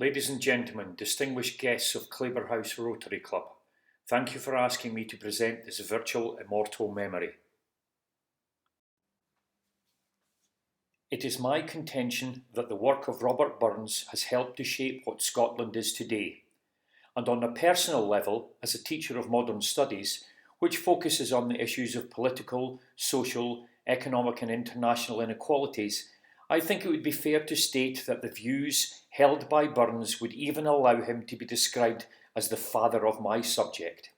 Ladies and gentlemen, distinguished guests of Claverhouse Rotary Club, thank you for asking me to present this virtual Immortal memory. It is my contention that the work of Robert Burns has helped to shape what Scotland is today, and on a personal level, as a teacher of modern studies, which focuses on the issues of political, social, economic and international inequalities, I think it would be fair to state that the views held by Burns would even allow him to be described as the father of my subject.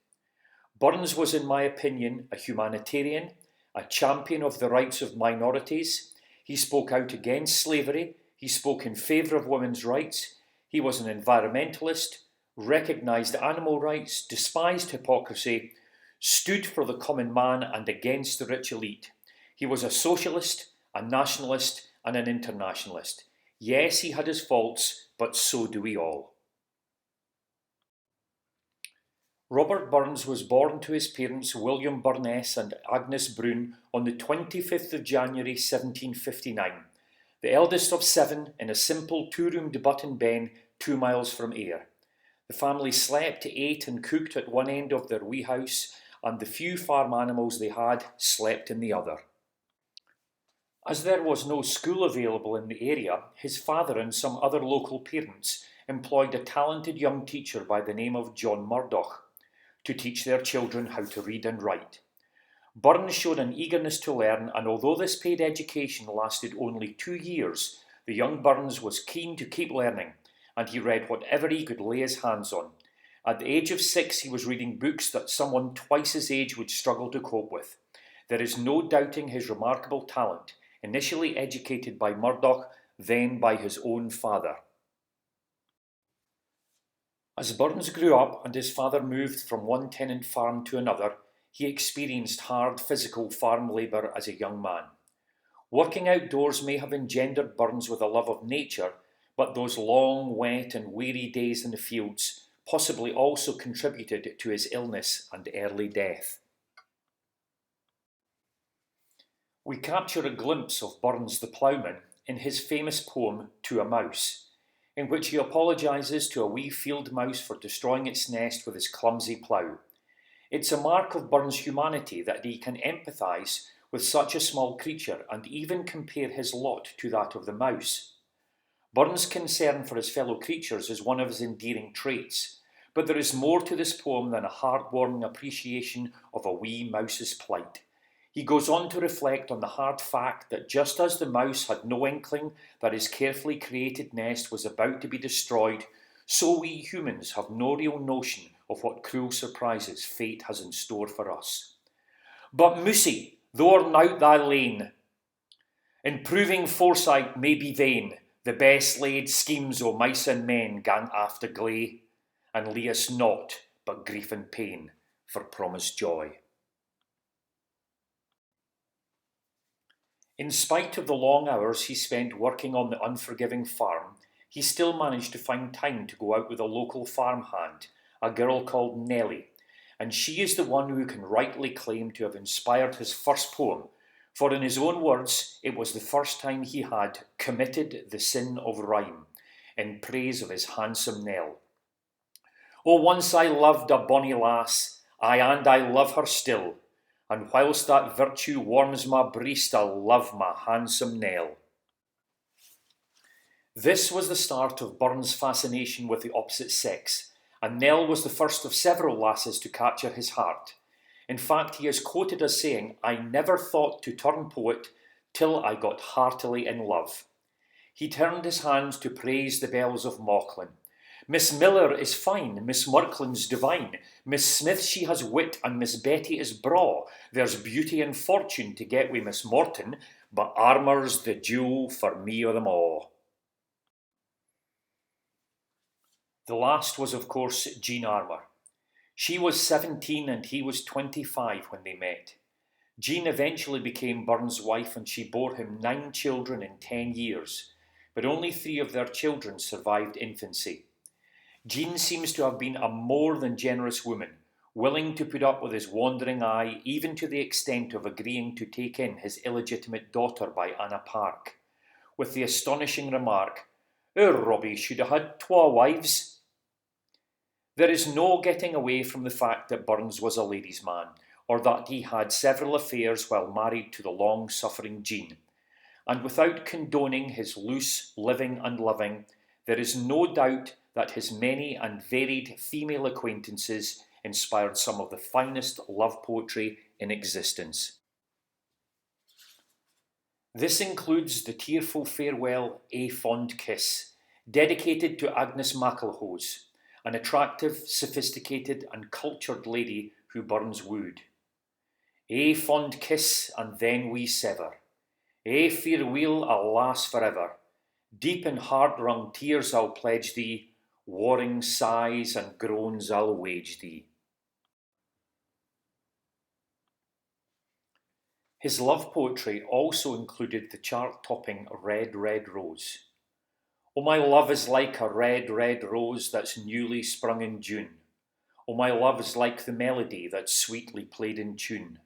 Burns was, in my opinion, a humanitarian, a champion of the rights of minorities. He spoke out against slavery, he spoke in favour of women's rights, he was an environmentalist, recognised animal rights, despised hypocrisy, stood for the common man and against the rich elite. He was a socialist, a nationalist, and an internationalist. Yes, he had his faults, but so do we all. Robert Burns was born to his parents William Burness and Agnes Brune on the 25th of January 1759, the eldest of 7 in a simple two-roomed button ben 2 miles from Ayr. The family slept, ate and cooked at one end of their wee house, and the few farm animals they had slept in the other. As there was no school available in the area, his father and some other local parents employed a talented young teacher by the name of John Murdoch to teach their children how to read and write. Burns showed an eagerness to learn, and although this paid education lasted only 2 years, the young Burns was keen to keep learning, and he read whatever he could lay his hands on. At the age of 6, he was reading books that someone twice his age would struggle to cope with. There is no doubting his remarkable talent, initially educated by Murdoch, then by his own father. As Burns grew up and his father moved from one tenant farm to another, he experienced hard physical farm labour as a young man. Working outdoors may have engendered Burns with a love of nature, but those long, wet and weary days in the fields possibly also contributed to his illness and early death. We capture a glimpse of Burns the ploughman in his famous poem To a Mouse, in which he apologises to a wee field mouse for destroying its nest with his clumsy plough. It's a mark of Burns' humanity that he can empathise with such a small creature and even compare his lot to that of the mouse. Burns' concern for his fellow creatures is one of his endearing traits, but there is more to this poem than a heartwarming appreciation of a wee mouse's plight. He goes on to reflect on the hard fact that just as the mouse had no inkling that his carefully created nest was about to be destroyed, so we humans have no real notion of what cruel surprises fate has in store for us. But Moosie, thou art thy lane. Improving foresight may be vain, the best laid schemes o' mice and men gang after gley, and leave us naught but grief and pain for promised joy. In spite of the long hours he spent working on the unforgiving farm, he still managed to find time to go out with a local farmhand, a girl called Nellie, and she is the one who can rightly claim to have inspired his first poem, for in his own words, it was the first time he had committed the sin of rhyme, in praise of his handsome Nell. Oh, once I loved a bonny lass, aye, and I love her still, and whilst that virtue warms my breast, I'll love my handsome Nell. This was the start of Burns' fascination with the opposite sex, and Nell was the first of several lasses to capture his heart. In fact, he is quoted as saying, "I never thought to turn poet till I got heartily in love." He turned his hand to praise the belles of Mauchline. Miss Miller is fine, Miss Merklin's divine, Miss Smith she has wit, and Miss Betty is braw. There's beauty and fortune to get wi' Miss Morton, but armour's the jewel for me o' them a'. The last was, of course, Jean Armour. She was 17 and he was 25 when they met. Jean eventually became Burns' wife and she bore him 9 children in 10 years, but only 3 of their children survived infancy. Jean seems to have been a more than generous woman, willing to put up with his wandering eye, even to the extent of agreeing to take in his illegitimate daughter by Anna Park, with the astonishing remark, Our Robbie should have had twa wives. There is no getting away from the fact that Burns was a ladies' man, or that he had several affairs while married to the long-suffering Jean. And without condoning his loose living and loving, there is no doubt that his many and varied female acquaintances inspired some of the finest love poetry in existence. This includes the tearful farewell, A Fond Kiss, dedicated to Agnes Maclehose, an attractive, sophisticated and cultured lady who Burns wooed. A fond kiss and then we sever. A farewell, alas forever. Deep in heart-wrung tears I'll pledge thee, warring sighs and groans I'll wage thee. His love poetry also included the chart-topping Red, Red Rose. Oh, my love is like a red, red rose that's newly sprung in June. Oh, my love is like the melody that's sweetly played in tune.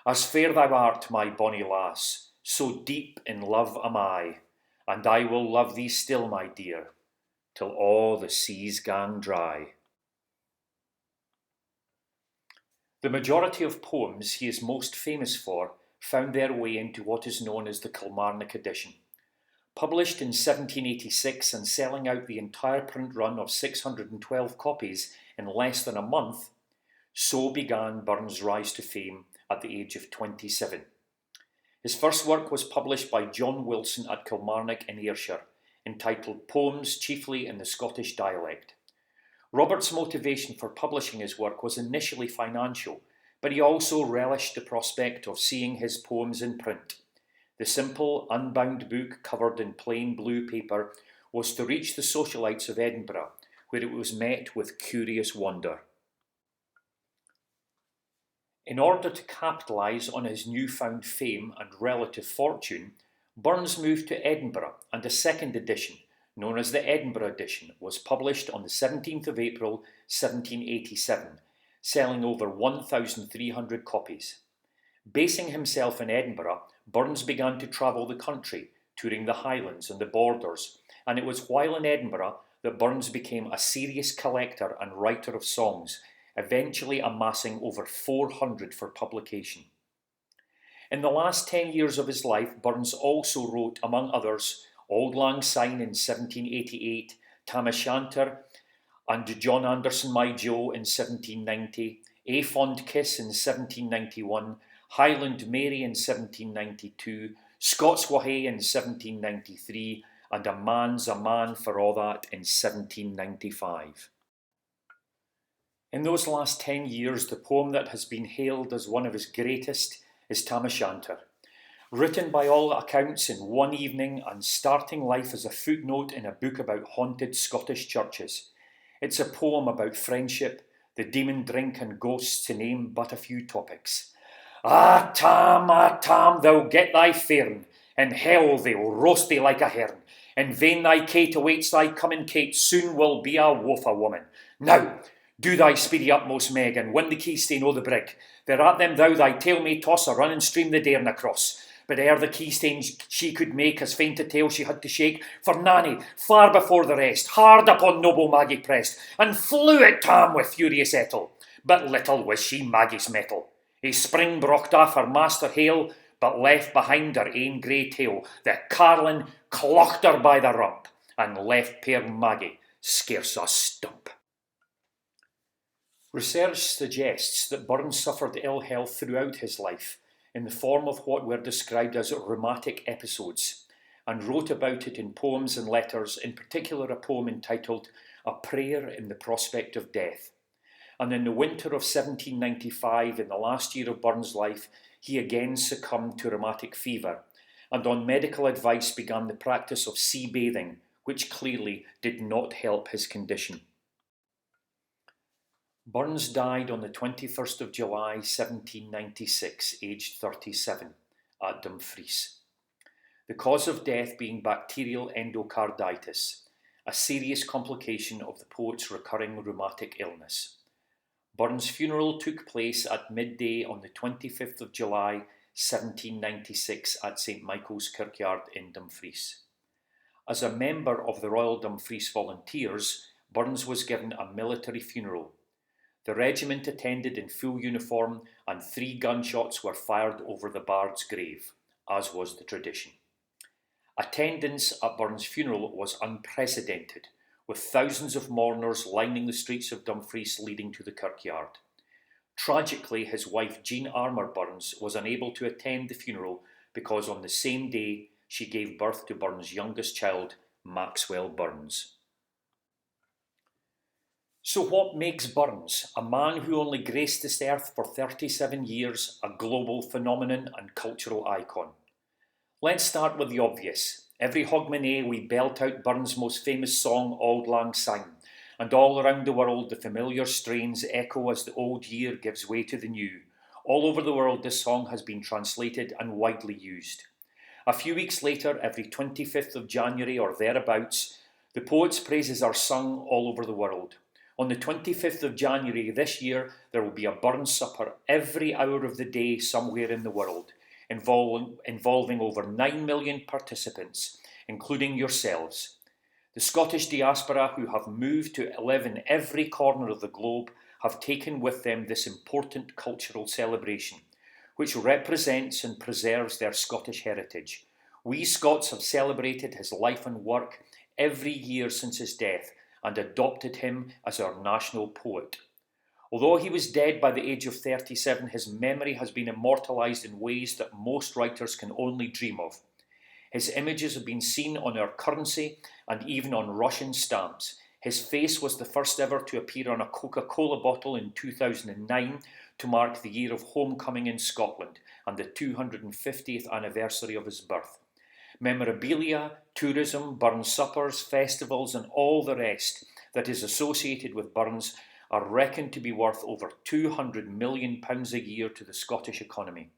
As fair thou art, my bonny lass, so deep in love am I, and I will love thee still, my dear, till all the seas gang dry. The majority of poems he is most famous for found their way into what is known as the Kilmarnock edition. Published in 1786 and selling out the entire print run of 612 copies in less than a month, so began Burns' rise to fame at the age of 27. His first work was published by John Wilson at Kilmarnock in Ayrshire, entitled Poems Chiefly in the Scottish Dialect. Robert's motivation for publishing his work was initially financial, but he also relished the prospect of seeing his poems in print. The simple, unbound book covered in plain blue paper was to reach the socialites of Edinburgh, where it was met with curious wonder. In order to capitalise on his newfound fame and relative fortune, Burns moved to Edinburgh, and a second edition, known as the Edinburgh edition, was published on the 17th of April 1787, selling over 1,300 copies. Basing himself in Edinburgh, Burns began to travel the country, touring the Highlands and the Borders, and it was while in Edinburgh that Burns became a serious collector and writer of songs, eventually amassing over 400 for publication. In the last 10 years of his life, Burns also wrote, among others, Auld Lang Syne in 1788, Tam O'Shanter and John Anderson My Joe in 1790, A Fond Kiss in 1791, Highland Mary in 1792, Scots Whae in 1793, and A Man's a Man for All That in 1795. In those last 10 years, the poem that has been hailed as one of his greatest is Tam O'Shanter. Written by all accounts in one evening and starting life as a footnote in a book about haunted Scottish churches. It's a poem about friendship, the demon drink and ghosts, to name but a few topics. Ah, Tam, thou get thy fairn, in hell they'll roast thee like a hern. In vain thy Kate awaits thy coming, Kate soon will be a wofa woman. Now, do thy speedy utmost, Meg, and win the keystane o' the brig. Thereat them thou thy tail may toss, a run and stream the Dairn across. But ere the keystane she could make, as faint a tail she had to shake, for Nanny, far before the rest, hard upon noble Maggie pressed, and flew at Tam with furious ettle. But little was she Maggie's mettle. A spring brocht off her master hale, but left behind her ain grey tail. The carlin clocked her by the rump, and left puir Maggie scarce a stump. Research suggests that Burns suffered ill health throughout his life, in the form of what were described as rheumatic episodes, and wrote about it in poems and letters, in particular a poem entitled A Prayer in the Prospect of Death. And in the winter of 1795, in the last year of Burns' life, he again succumbed to rheumatic fever, and on medical advice began the practice of sea bathing, which clearly did not help his condition. Burns died on the 21st of July 1796, aged 37, at Dumfries. The cause of death being bacterial endocarditis, a serious complication of the poet's recurring rheumatic illness. Burns' funeral took place at midday on the 25th of July 1796 at St Michael's Kirkyard in Dumfries. As a member of the Royal Dumfries Volunteers, Burns was given a military funeral. The regiment attended in full uniform, and 3 gunshots were fired over the bard's grave, as was the tradition. Attendance at Burns' funeral was unprecedented, with thousands of mourners lining the streets of Dumfries leading to the kirkyard. Tragically, his wife Jean Armour Burns was unable to attend the funeral because on the same day she gave birth to Burns' youngest child, Maxwell Burns. So what makes Burns, a man who only graced this earth for 37 years, a global phenomenon and cultural icon? Let's start with the obvious. Every Hogmanay we belt out Burns' most famous song, Auld Lang Syne, and all around the world the familiar strains echo as the old year gives way to the new. All over the world this song has been translated and widely used. A few weeks later, every 25th of January or thereabouts, the poet's praises are sung all over the world. On the 25th of January this year, there will be a Burns supper every hour of the day somewhere in the world, involving over 9 million participants, including yourselves. The Scottish diaspora, who have moved to live in every corner of the globe, have taken with them this important cultural celebration, which represents and preserves their Scottish heritage. We Scots have celebrated his life and work every year since his death and adopted him as our national poet. Although he was dead by the age of 37, his memory has been immortalised in ways that most writers can only dream of. His images have been seen on our currency and even on Russian stamps. His face was the first ever to appear on a Coca-Cola bottle in 2009 to mark the year of homecoming in Scotland and the 250th anniversary of his birth. Memorabilia, tourism, Burns suppers, festivals and all the rest that is associated with Burns are reckoned to be worth over £200 million a year to the Scottish economy.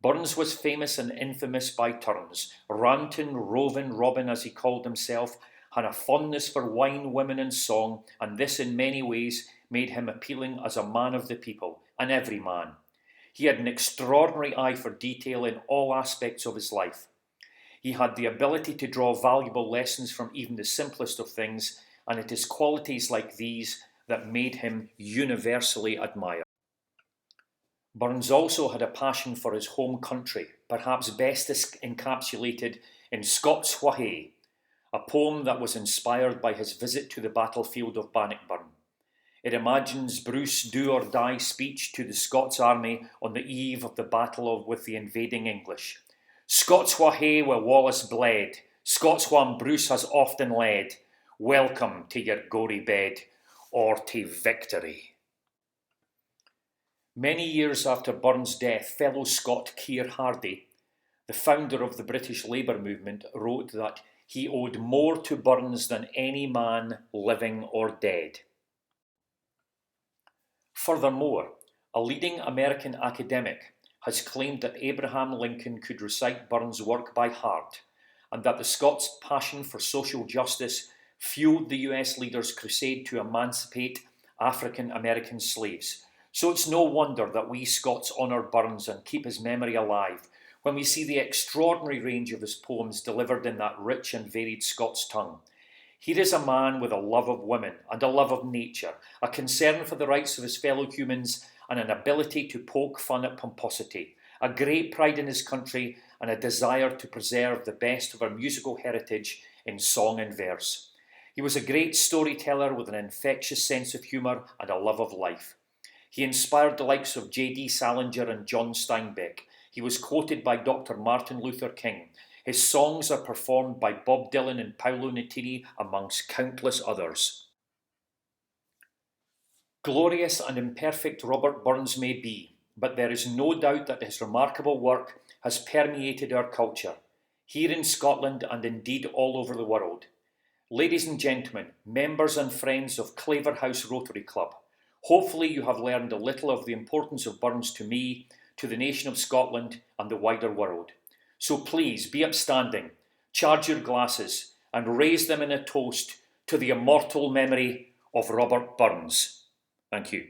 Burns was famous and infamous by turns. Rantin, rovin' Robin, as he called himself, had a fondness for wine, women and song, and this in many ways made him appealing as a man of the people, an everyman. He had an extraordinary eye for detail in all aspects of his life. He had the ability to draw valuable lessons from even the simplest of things, and it is qualities like these that made him universally admired. Burns also had a passion for his home country, perhaps best encapsulated in Scots Wha Hae, a poem that was inspired by his visit to the battlefield of Bannockburn. It imagines Bruce's do-or-die speech to the Scots army on the eve of the battle with the invading English. Scots Wha Hae where Wallace bled, Scots wham Bruce has often led, welcome to your gory bed, or to victory. Many years after Burns' death, fellow Scot Keir Hardie, the founder of the British Labour movement, wrote that he owed more to Burns than any man living or dead. Furthermore, a leading American academic has claimed that Abraham Lincoln could recite Burns' work by heart, and that the Scots' passion for social justice fueled the US leaders' crusade to emancipate African American slaves. So it's no wonder that we Scots honour Burns and keep his memory alive when we see the extraordinary range of his poems delivered in that rich and varied Scots tongue. Here is a man with a love of women and a love of nature, a concern for the rights of his fellow humans and an ability to poke fun at pomposity, a great pride in his country and a desire to preserve the best of our musical heritage in song and verse. He was a great storyteller with an infectious sense of humour and a love of life. He inspired the likes of J.D. Salinger and John Steinbeck. He was quoted by Dr. Martin Luther King. His songs are performed by Bob Dylan and Paolo Nutini, amongst countless others. Glorious and imperfect Robert Burns may be, but there is no doubt that his remarkable work has permeated our culture, here in Scotland and indeed all over the world. Ladies and gentlemen, members and friends of Claverhouse Rotary Club, hopefully you have learned a little of the importance of Burns to me, to the nation of Scotland and the wider world. So please be upstanding, charge your glasses and raise them in a toast to the immortal memory of Robert Burns. Thank you.